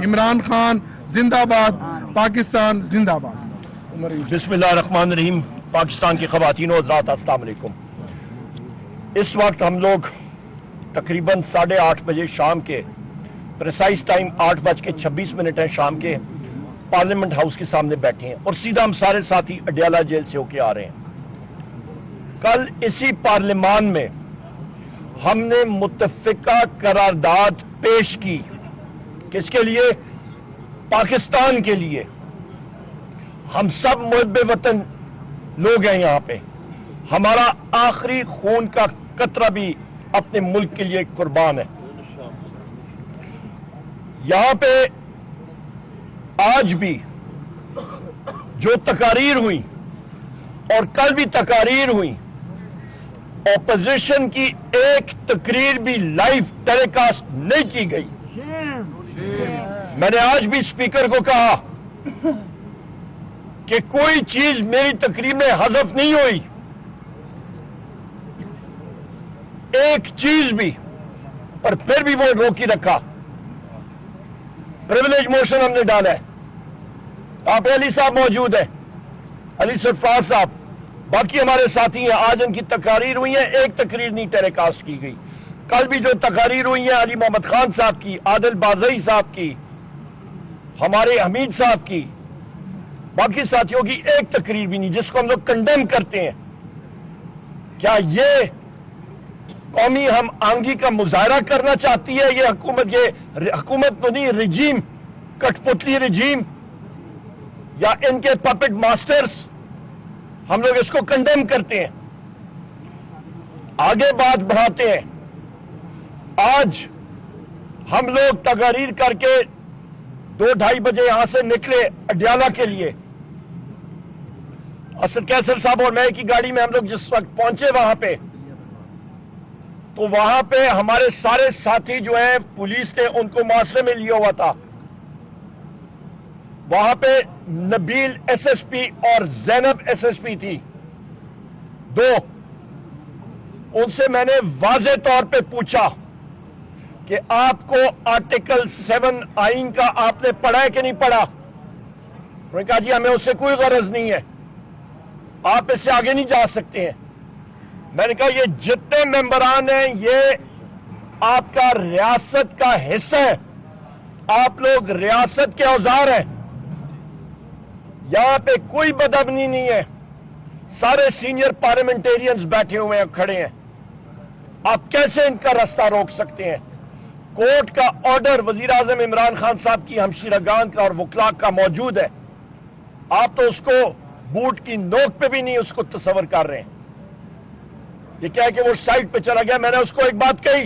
इमरान खान जिंदाबाद, पाकिस्तान जिंदाबाद। बिस्मिल्लाहिर्रहमानिर्रहीम। पाकिस्तान की ख़वातीन और हज़रात, अस्सलाम वालेकुम। इस वक्त हम लोग तकरीबन 8:30 बजे शाम के, प्रिसाइज टाइम 8:26 है शाम के, पार्लियामेंट हाउस के सामने बैठे हैं और सीधा हम सारे साथी अडयाला जेल से होके आ रहे हैं। कल इसी पार्लियामान में हमने मुत्तफ़िका करारदाद पेश की। किसके लिए? पाकिस्तान के लिए। हम सब मुहब्बे वतन लोग हैं यहाँ पे। हमारा आखिरी खून का कतरा भी अपने मुल्क के लिए कुर्बान है। यहाँ पे आज भी जो तकारीर हुई और कल भी तकारीर हुई, ऑपोजिशन की एक तकरीर भी लाइव टेलीकास्ट नहीं की गई। मैंने आज भी स्पीकर को कहा कि कोई चीज मेरी तकरीर में हज़फ नहीं हुई, एक चीज भी, पर फिर भी वो रोकी रखा। प्रिविलेज मोशन हमने डाला है। आप अली साहब मौजूद है, अली सरफराज साहब, बाकी हमारे साथी हैं। आज उनकी तकारीर हुई है, एक तकरीर नहीं टेलीकास्ट की गई। कल भी जो तकारीर हुई है अली मोहम्मद खान साहब की, आदिल बाज़ई साहब की, हमारे हमीद साहब की, बाकी साथियों की एक तकरीर भी नहीं, जिसको हम लोग कंडेम करते हैं। क्या ये कौमी हम आंगी का मुजाहरा करना चाहती है ये हुकूमत तो नहीं, रिजीम, कठपुतली रिजीम या इनके पपेट मास्टर्स? हम लोग इसको कंडेम करते हैं। आगे बात बढ़ाते हैं। आज हम लोग तकारीर करके 2-2:30 बजे यहां से निकले अडयाला के लिए। असद कैसर साहब और मैं की गाड़ी में हम लोग जिस वक्त पहुंचे वहां पे, तो वहां पे हमारे सारे साथी जो है पुलिस ने उनको मुआसरे में लिया हुआ था। वहां पे नबील एसएसपी और जैनब एसएसपी थी, 2। उनसे मैंने वाज़े तौर पे पूछा कि आपको आर्टिकल 7 आइन का आपने पढ़ा है कि नहीं पढ़ा? उन्होंने कहा जी हमें उससे कोई गरज नहीं है, आप इससे आगे नहीं जा सकते हैं। मैंने कहा ये जितने मेंबरान हैं ये आपका रियासत का हिस्सा है, आप लोग रियासत के औजार हैं, यहां पे कोई बदअमनी नहीं है। सारे सीनियर पार्लियामेंटेरियंस बैठे हुए हैं, खड़े हैं, आप कैसे इनका रास्ता रोक सकते हैं? कोर्ट का ऑर्डर वजीर आजम इमरान खान साहब की हमशीरागान का और वकला का मौजूद है, आप तो उसको बूट की नोक पे भी नहीं उसको तस्वर कर रहे हैं। ये क्या है कि वो साइड पे चला गया। मैंने उसको एक बात कही,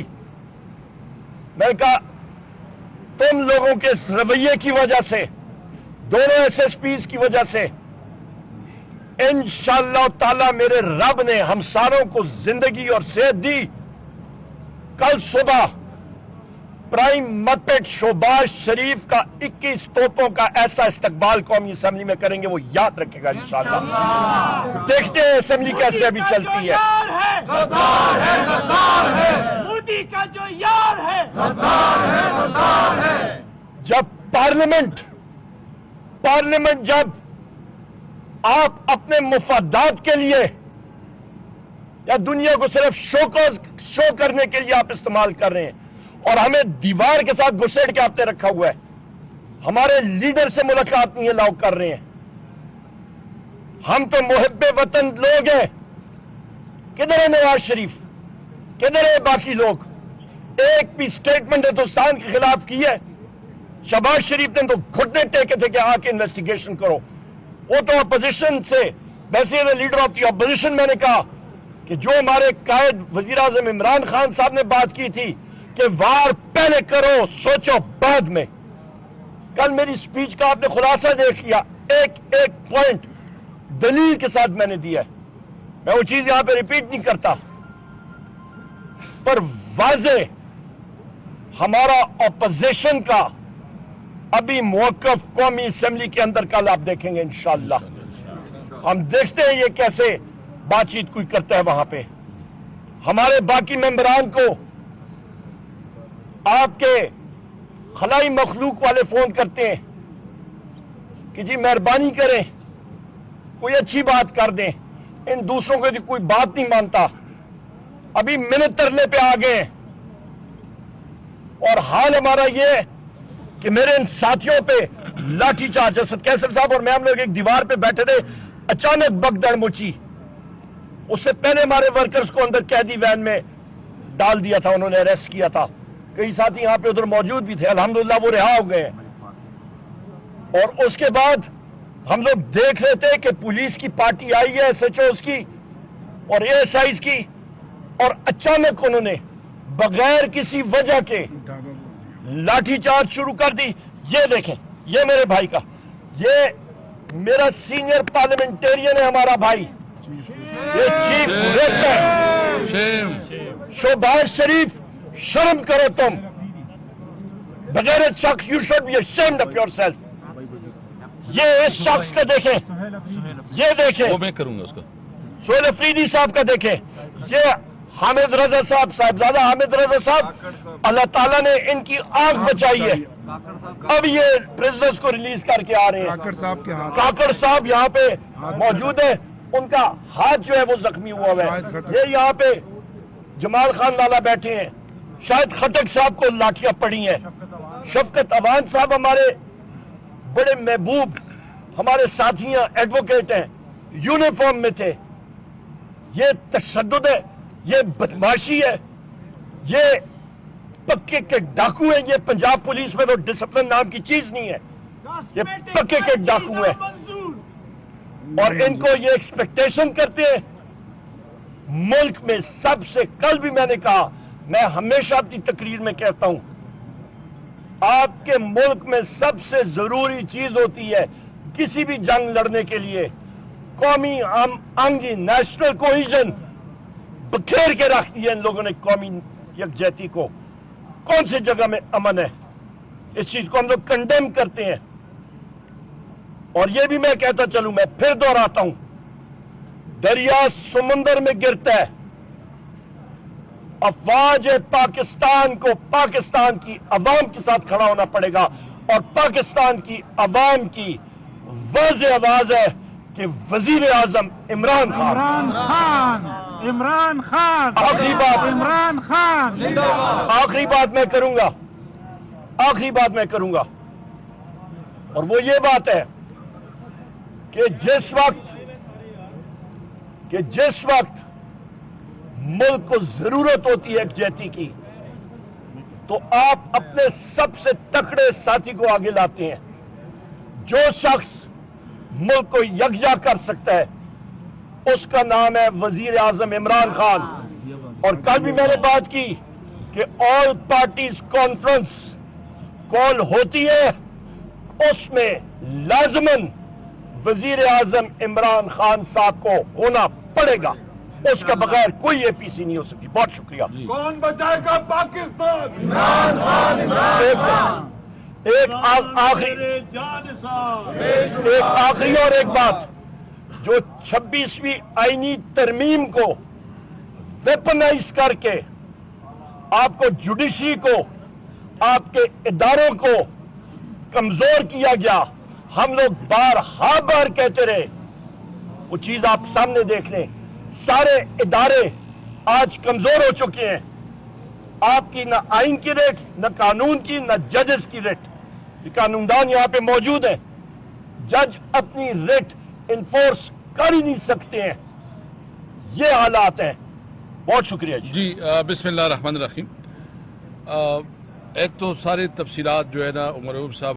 मैंने कहा तुम लोगों के रवैये की वजह से, दोनों एसएसपीज की वजह से, इंशाअल्लाह ताला मेरे रब ने हम सारों को जिंदगी और सेहत दी। कल सुबह प्राइम मपेट शोबाज शरीफ का 21 तोपों का ऐसा इस्तकबाल कौमी असेंबली में करेंगे, वो याद रखेगा इंशाअल्लाह। देखते हैं असेंबली कैसे अभी चलती है। मोदी का जो यार है, जब पार्लियामेंट जब आप अपने मुफादात के लिए या दुनिया को सिर्फ शो करने के लिए आप इस्तेमाल कर रहे हैं और हमें दीवार के साथ घुसेड़ के आपने रखा हुआ है, हमारे लीडर से मुलाकात नहीं अलाउ कर रहे हैं। हम तो मुहब्बे वतन लोग हैं। किधर है नवाज शरीफ, किधर है बाकी लोग? एक भी स्टेटमेंट हिंदुस्तान के खिलाफ की है? शहबाज शरीफ ने तो घुटने टेके थे कि आके इन्वेस्टिगेशन करो। वो तो अपोजिशन से, वैसे लीडर ऑफ दी अपोजिशन, मैंने कहा कि जो हमारे कायद वजीर आजम इमरान खान साहब ने बात की थी कि वार पहले करो सोचो बाद में, कल मेरी स्पीच का आपने खुलासा देख लिया, एक एक पॉइंट दलील के साथ मैंने दिया है। मैं वो चीज यहां पे रिपीट नहीं करता, पर वाजे हमारा ऑपोजिशन का अभी मौकफ कौमी असेंबली के अंदर कल आप देखेंगे इंशाअल्लाह। हम देखते हैं ये कैसे बातचीत कोई करता है वहां पे। हमारे बाकी मेंबरान को आपके خلائی مخلوق والے فون کرتے ہیں کہ جی مہربانی کریں کوئی اچھی بات کر دیں، ان دوسروں کو کوئی بات نہیں مانتا، ابھی منت ترلے پہ آ گئے ہیں۔ اور حال ہمارا یہ ہے کہ میرے ان ساتھیوں پہ لاٹھی چارج، اسد کیسر صاحب اور میں ہم لوگ ایک دیوار پہ بیٹھے تھے، اچانک بگدڑ مچی، اس سے پہلے ہمارے ورکرز کو اندر قیدی وین میں ڈال دیا تھا، انہوں نے اریسٹ کیا تھا، کئی ساتھی یہاں پہ ادھر موجود بھی تھے، الحمدللہ وہ رہا ہو گئے ہیں۔ اور اس کے بعد ہم لوگ دیکھ رہے تھے کہ پولیس کی پارٹی آئی ہے، ایس ایچ اوز کی اور اے ایس آئیز کی، اور اچانک انہوں نے بغیر کسی وجہ کے لاٹھی چارج شروع کر دی۔ یہ دیکھیں، یہ میرے بھائی کا، یہ میرا سینئر پارلیمنٹیرین ہے، ہمارا بھائی، یہ چیف وزیر ہے شہباز شریف، شرم کرو تم، بغیر شخص، you should be ashamed of yourself۔ یہ اس شخص کا دیکھیں، یہ دیکھیں، وہ میں کروں گا اس کا، سہیل افریدی صاحب کا دیکھیں، یہ حامد رضا صاحب، صاحبزادہ حامد رضا صاحب، اللہ تعالیٰ نے ان کی آنکھ بچائی ہے، اب یہ پرزنرز کو ریلیز کر کے آ رہے ہیں۔ کاکڑ صاحب کے ہاتھ کاکڑ صاحب یہاں پہ موجود ہے، ان کا ہاتھ جو ہے وہ زخمی ہوا ہے۔ یہ یہاں پہ جمال خان لالا بیٹھے ہیں، شاید خٹک صاحب کو لاٹھیاں پڑی ہیں۔ شفقت اوان صاحب ہمارے بڑے محبوب، ہمارے ساتھیاں ایڈوکیٹ ہیں، یونیفارم میں تھے۔ یہ تشدد ہے، یہ بدماشی ہے، یہ پکے کے ڈاکو ہیں۔ یہ پنجاب پولیس میں تو ڈسپلن نام کی چیز نہیں ہے، یہ پکے کے ڈاکو ہیں، اور ان کو یہ ایکسپیکٹیشن کرتے ہیں ملک میں سب سے۔ کل بھی میں نے کہا، میں ہمیشہ اپنی تقریر میں کہتا ہوں، آپ کے ملک میں سب سے ضروری چیز ہوتی ہے کسی بھی جنگ لڑنے کے لیے قومی آنگی، نیشنل کوہیژن۔ بکھیر کے رکھ دیا ان لوگوں نے قومی یکجہتی کو۔ کون سی جگہ میں امن ہے؟ اس چیز کو ہم لوگ کنڈیم کرتے ہیں۔ اور یہ بھی میں کہتا چلوں، میں پھر دہراتا ہوں، دریا سمندر میں گرتا ہے، افواج پاکستان کو پاکستان کی عوام کے ساتھ کھڑا ہونا پڑے گا، اور پاکستان کی عوام کی واضح آواز ہے کہ وزیر اعظم عمران خان، عمران خان، آخری بات، عمران خان، آخری بات میں کروں گا، آخری بات میں کروں گا، اور وہ یہ بات ہے کہ جس وقت ملک کو ضرورت ہوتی ہے یکجہتی کی، تو آپ اپنے سب سے تکڑے ساتھی کو آگے لاتے ہیں۔ جو شخص ملک کو یکجا کر سکتا ہے اس کا نام ہے وزیر اعظم عمران خان۔ اور کل بھی میں نے بات کی کہ آل پارٹیز کانفرنس کال ہوتی ہے، اس میں لازماً وزیر اعظم عمران خان صاحب کو ہونا پڑے گا، اس کے بغیر کوئی اے پی سی نہیں ہو سکتی۔ بہت شکریہ۔ کون بچائے گا پاکستان؟ عمران خان، عمران خان، ایک آخری اور ایک بات، جو 26ویں آئینی ترمیم کو ویپنائز کر کے آپ کو جوڈیشری کو، آپ کے اداروں کو کمزور کیا گیا، ہم لوگ بار کہتے رہے، وہ چیز آپ سامنے دیکھ لیں، سارے ادارے آج کمزور ہو چکے ہیں۔ آپ کی نہ آئین کی ریٹ، نہ قانون کی، نہ ججز کی ریٹ۔ قانوندان یہاں پہ موجود ہیں، جج اپنی ریٹ انفورس کر ہی نہیں سکتے ہیں۔ یہ حالات ہیں۔ بہت شکریہ جی۔ بسم اللہ الرحمن الرحیم۔ ایک تو سارے تفصیلات جو ہے نا عمر عیوب صاحب